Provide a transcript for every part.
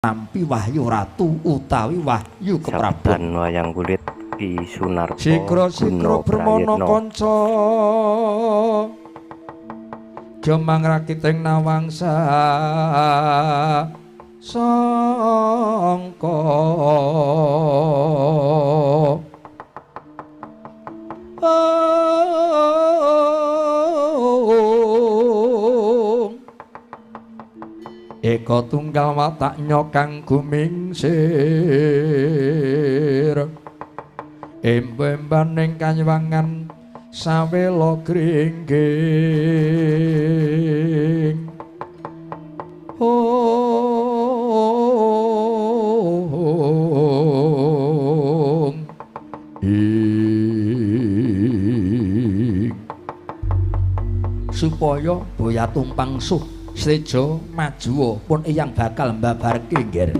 nampi wahyu ratu utawi wahyu keprabon wayang kulit Ki Sunarto sikra Brahmana kanca gemang rakiting nawangsa sangka eka tunggal watak nyokang gumingsir embe-embaning kanywangan sawela gringging supaya boya tumpang suh sejo maju pun iyang bakal mbabarke nggih.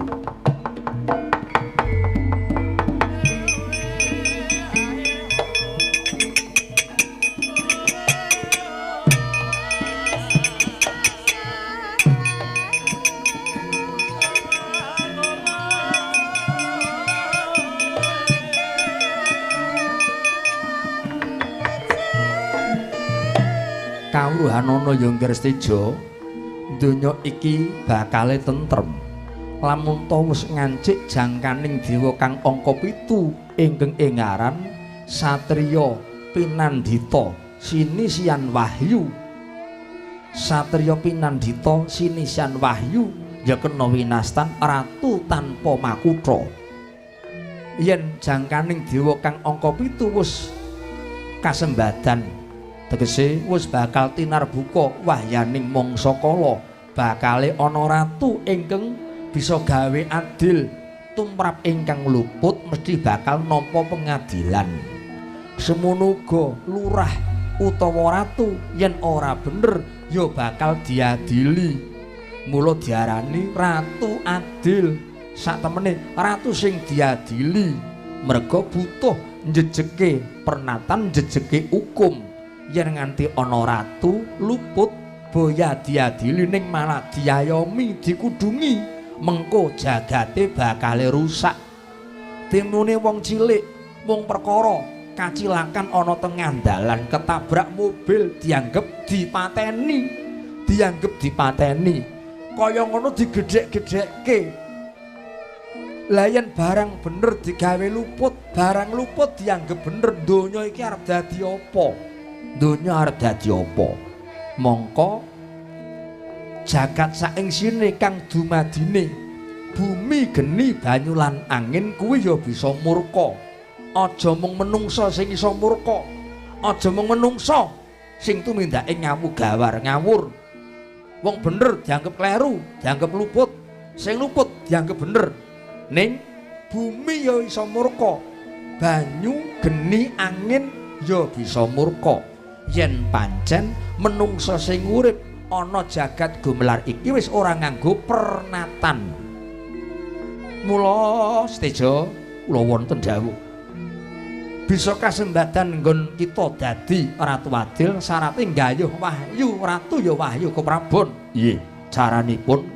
Kawruhan ana ya Ngrestina donya iki bakale tentrem lamun ta wis ngancik jangkaning dewa kang angka 7 ingkang aran satriya pinandhita sinisian wahyu. Satriya pinandhita sinisian wahyu ya kena winastan ratu tanpa makutha. Yen jangkaning dewa kang angka 7 wis kasembadan tegese wis bakal tinarbuka wahyaning mangsa kala bakale ana ratu ingkang bisa gawe adil tumrap ingkang luput mesti bakal nampa pengadilan. Semono uga lurah utawa ratu yen ora bener ya bakal diadili. Mula diarani ratu adil. Satemene ratu sing diadili merga butuh njejeke pernatan njejeke hukum. Yen nganti ana ratu luput boya diadili ning malah diayomi dikudungi mengko jagate bakale rusak. Timune wong cilik mung perkara kacilakan ana tengah dalan ketabrak mobil dianggep dipateni kaya ngono digedhek-gedhekke. Lah yen barang bener digawe luput, barang luput dianggep bener, donya iki arep dadi apa? Donya arep dadi apa? Mongko jagat saingsine kang dumadine bumi geni banyu lan angin kuwi ya bisa murka. Aja mung menungsa sing iso murka, aja mung menungsa sing tumindake ngawur ngawur. Wong bener dianggep kleru, dianggep luput, sing luput dianggep bener. Ning bumi ya iso murka, banyu geni angin ya bisa murka. Yen pancen menungsa sing urip ana jagat gumelar iki wis ora nganggo pernatan. Mula Seteja kula wonten dawuh bisa kasembadan nggon kita dadi ratu adil syaraté nggayuh wahyu ratu ya wahyu keprabon. Nggih, caranipun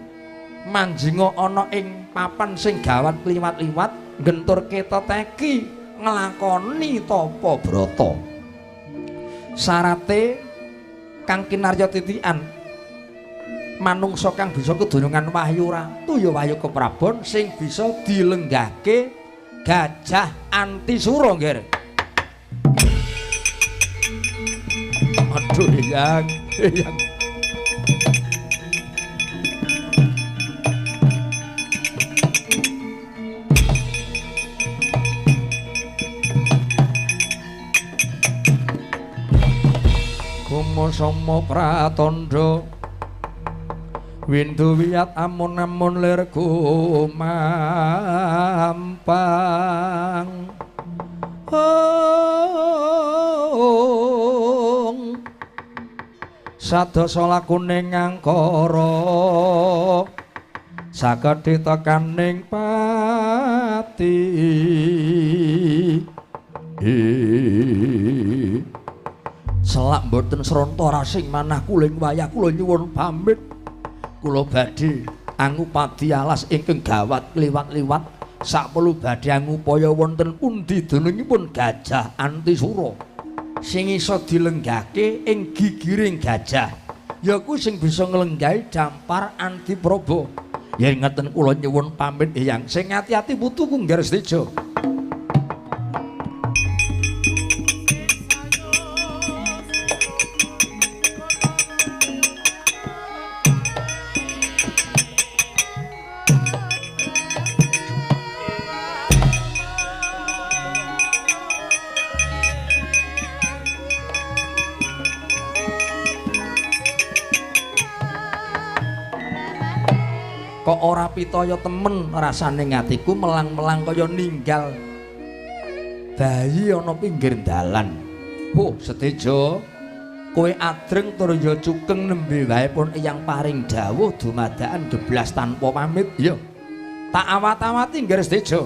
manjinga ana ing papan sing gawat liwat-liwat ngenturke teteki nglakoni tapa brata. Syarate kang kinarya titikan manungsa kang bisa kedunungan wahyu ratu ya wahyu keprabon sing bisa dilenggahke gajah antisura nggih. Aduh yang Kumusama pratandha windu wiyat amun-amun lir gumampang sadasa lakuning angkara saged ditekaning pati selak mboten sranta rasing manah kuling wayah kula nyuwun pamit kula badhe angupadi alas ingkang gawat kliwat-liwat sakpelu badhe angupaya wonten pundi dunungipun gajah Antisura sing isa dilenggahke ing gigiring gajah yaku sing bisa nglenggahi dampar Antipraba. Yen ngeten kula nyuwun pamit Eyang sing ati-ati putuku Nggaresteja. Kok ora pitaya temen rasane ngatiku melang-melang kaya ninggal bayi ana pinggir dalan. Oh, Seteja, kowe adreng tur ya cukeng nembe wae pun Eyang paring dawuh dumadakan geblas tanpa pamit. Ya. Tak awat-awati Nggaresteja.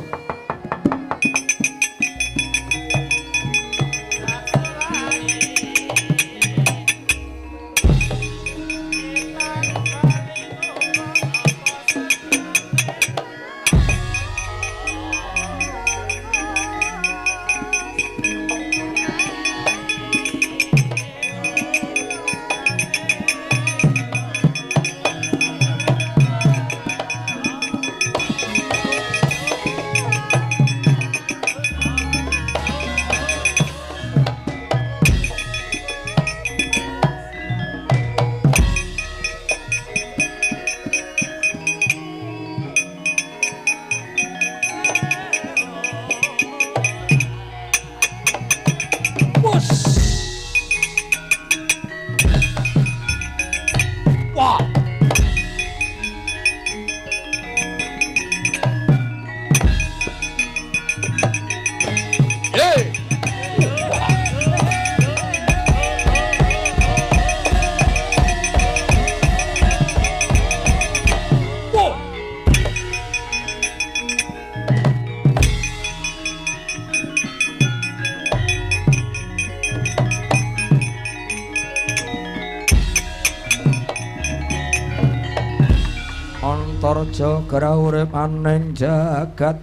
Antarja grawurip aning jagat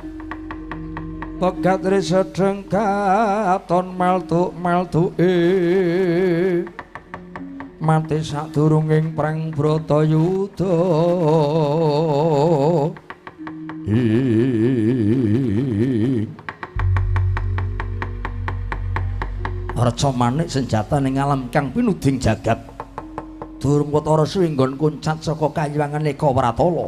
pegat risedeng katon meltuk-meltuke mati sadurunging perang Bratayuda. Arca manik senjata ning alam kang pinuding jagat. Durung watara suwi nggon kuncat saka kayiwangan Eka Pratala.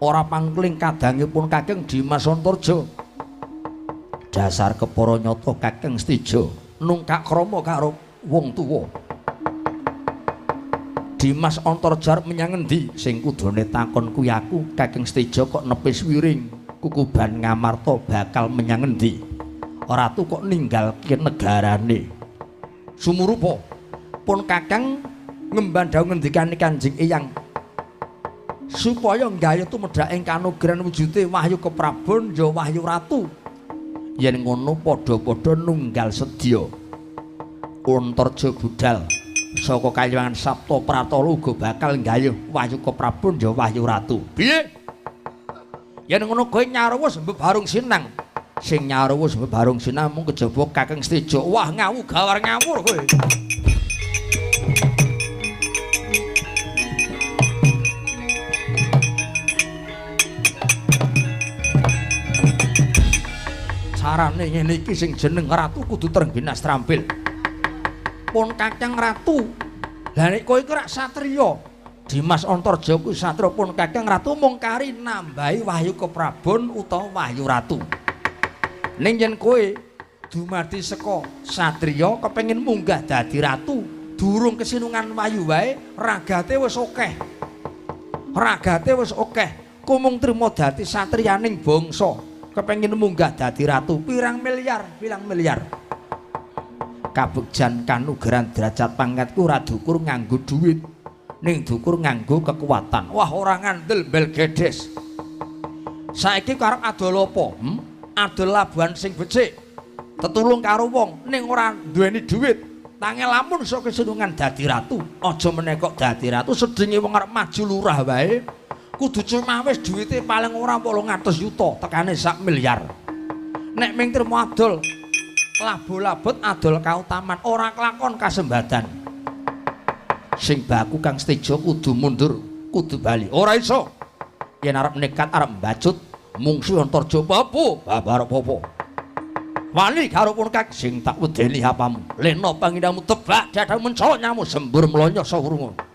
Ora pangkling kadangipun Kakang Dimas Antarja. Dasar kepara nyata Kakang Setija nungkak krama karo wong tuwa. Dimas Antarja menyang endi? Sing kudune takon kuwi aku, Kakang Setija kok nepis wiring Kukuban Ngamarta bakal menyang endi? Ratu kok ninggalke negarane. Sumurupa pun Kakang ngembandhaw ngendikane Kanjeng Eyang supaya nggayuh tumedhak ing kanugrahan wujude Wahyu Keprabon ya Wahyu Ratu. Yen ngono padha-padha nunggal sedya. Antarja budal saka kayiwangan Sapta Pratala uga bakal nggayuh Wahyu Keprabon ya Wahyu Ratu. Piye? Yen ngono kowe nyaruwus mbebarung sinang. Sing nyaruwus mbebarung sinang mung kejaba Kakang Setija. Wah ngawu gawar ngawur kowe. Carane ngene iki sing jeneng ratu kudu trengginas trampil. Pun Kakang Ratu. Lah nek kowe iku rak satriya. Dimas Antarja kuwi satriya pun Kakang Ratu mung kari nambahi Wahyu Keprabon utawa Wahyu Ratu. Ning yen kowe dumadi saka satriya kepengin munggah dadi ratu, durung kesinungan wayu wae, ragate wis akeh. Ragate wis akeh. Kowe mung trima dadi satriyaning bangsa. Kepengin munggah dadi ratu pirang miliar kabegjan kanugrahan derajat pangkatku ora dukur nganggo dhuwit ning dukur nganggo kekuatan. Wah ora ngandel bel gedes. Saiki karep adol apa? Adol labuhan sing becik tetulung karo wong ning ora duweni dhuwit tangel lamun sok kesenungan dadi ratu. Aja meneh kok dadi ratu sedenge wong arep maju lurah wae kudu cuma wis duwite paling ora 800 yuta tekane 1 miliar. Nek ming trimo adol labu-labut adol kautaman ora kelakon kasembadan. Sing baku Kang Setejo kudu mundur, kudu bali. Ora iso. Yen arep nekat arep mbacut mungsuh Antarja apa? Babar apa? Wani karo punika sing tak wedeni apamu. Lena pangindamu tebak dadang mencolok nyamu sembur mlonyo sawurungu.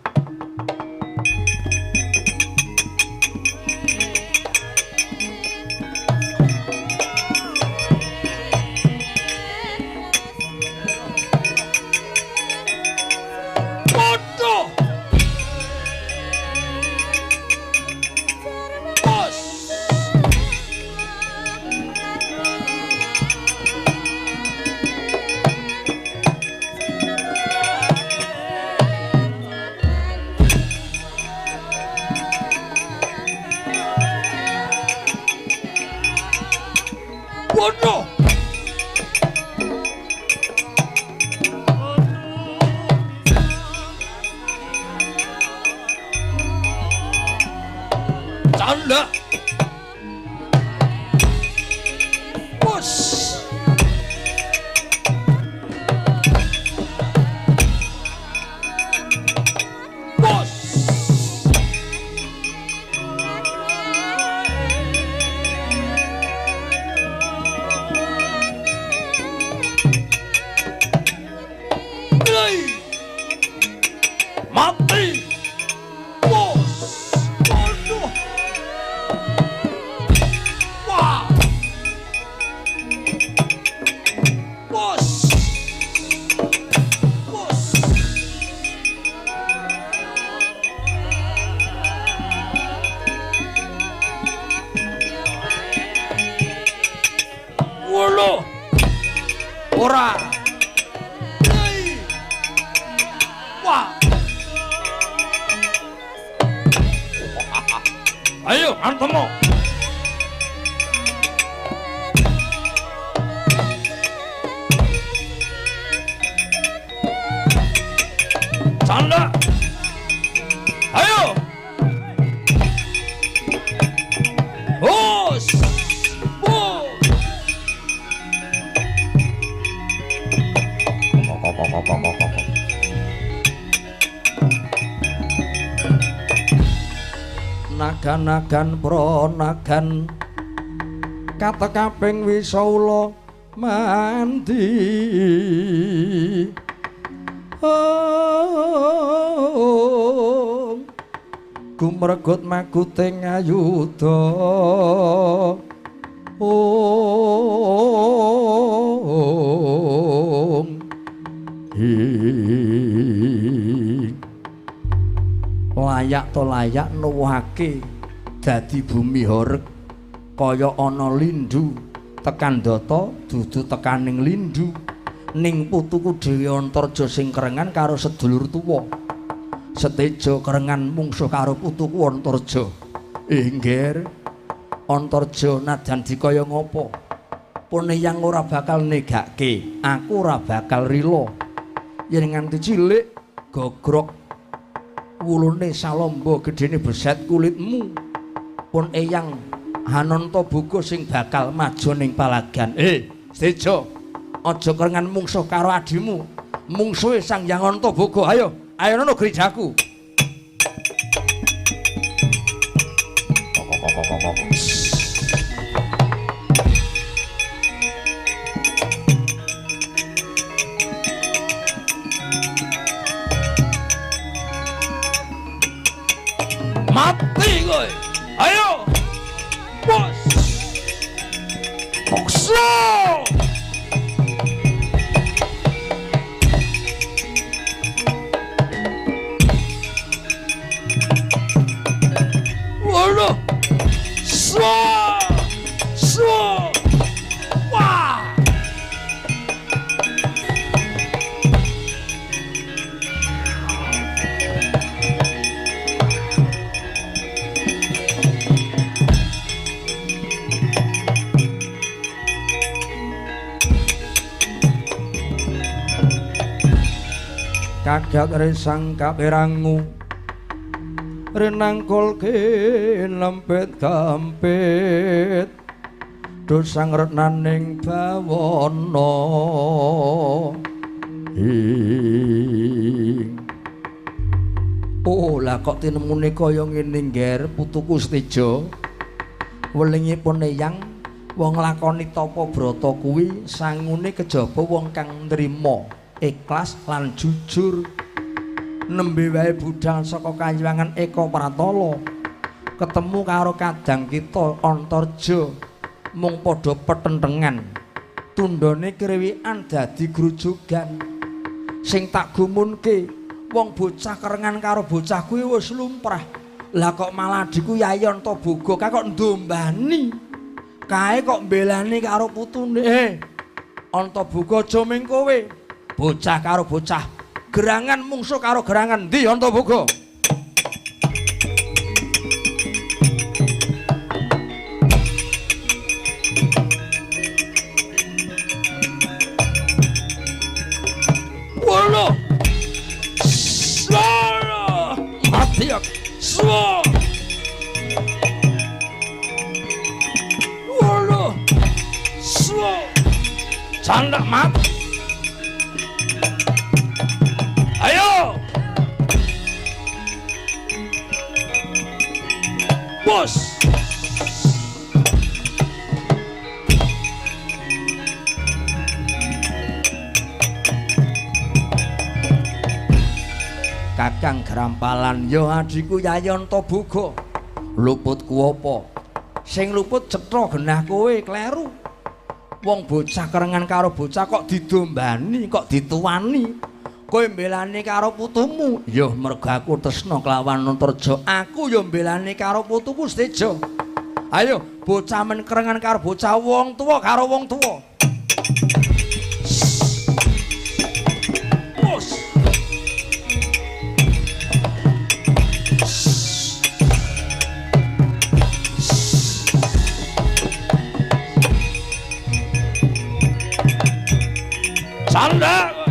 Nagan pronagan kata kaping wisawla mandi gumregut maguting ayuda layak to layak nuwuhake dadi bumi horeg kaya ana lindu tekan data dudu tekaning lindu ning putuku Dewi Antarja sing kerengan karo sedulur tuwa Seteja kerengan mungsuh karo putuku Antarja Engger Antarja najan dikaya ngopo puniyang ora bakal negake aku ora bakal rila yen nganti cilik gogrok wulune salomba gedene beset kulitmu pun eyang Hananta Boga sing bakal maju ning palagan. Seteja aja kerengan mungsuh karo adimu mungsuhe Sang Hyang Antaboga. Ayo nono gerejaku. Mati kowe. Ayo. Bos. Bokso. Waduh. Wah. Kagat resang kaperangu renangkulke lempet gampit dosang renaning bawana oh lah kok tinemune kaya ngene ngger putuku Seteja welingipun eyang wong lakoni tapa brata kuwi sangune kejaba wong kang nrimo ikhlas lan jujur nembe wae budal saka Kayuwangan Eka Pratala ketemu karo kadang kita Antarja mung padha petentengan tundhone kriwikan dadi grujogan sing tak gumunke wong bocah kerengan karo bocah kuwi wis lumrah lah kok malah adikku Yayi Antaboga kok ndombani kae kok mbelani karo putune Antaboga aja ming kowe bocah karo bocah gerangan mungsuh karo gerangan ndi Antaboga wala swara mati aku swara Candak mat. Ayo. Bos. Kakang Grampalan yo adikku Yayi Antaboga. Luput ku apa? Sing luput cetha genah kowe kleru. Wong bocah kerengan karo bocah kok didombani, kok dituwani. Kowe mbelani karo putumu. Ya mergo aku tresna kelawan Antarja. Aku ya mbelani karo putuku Seteja. Ayo, bocah men kerengan karo bocah, wong tuwa karo wong tuwa. Bos. Sanda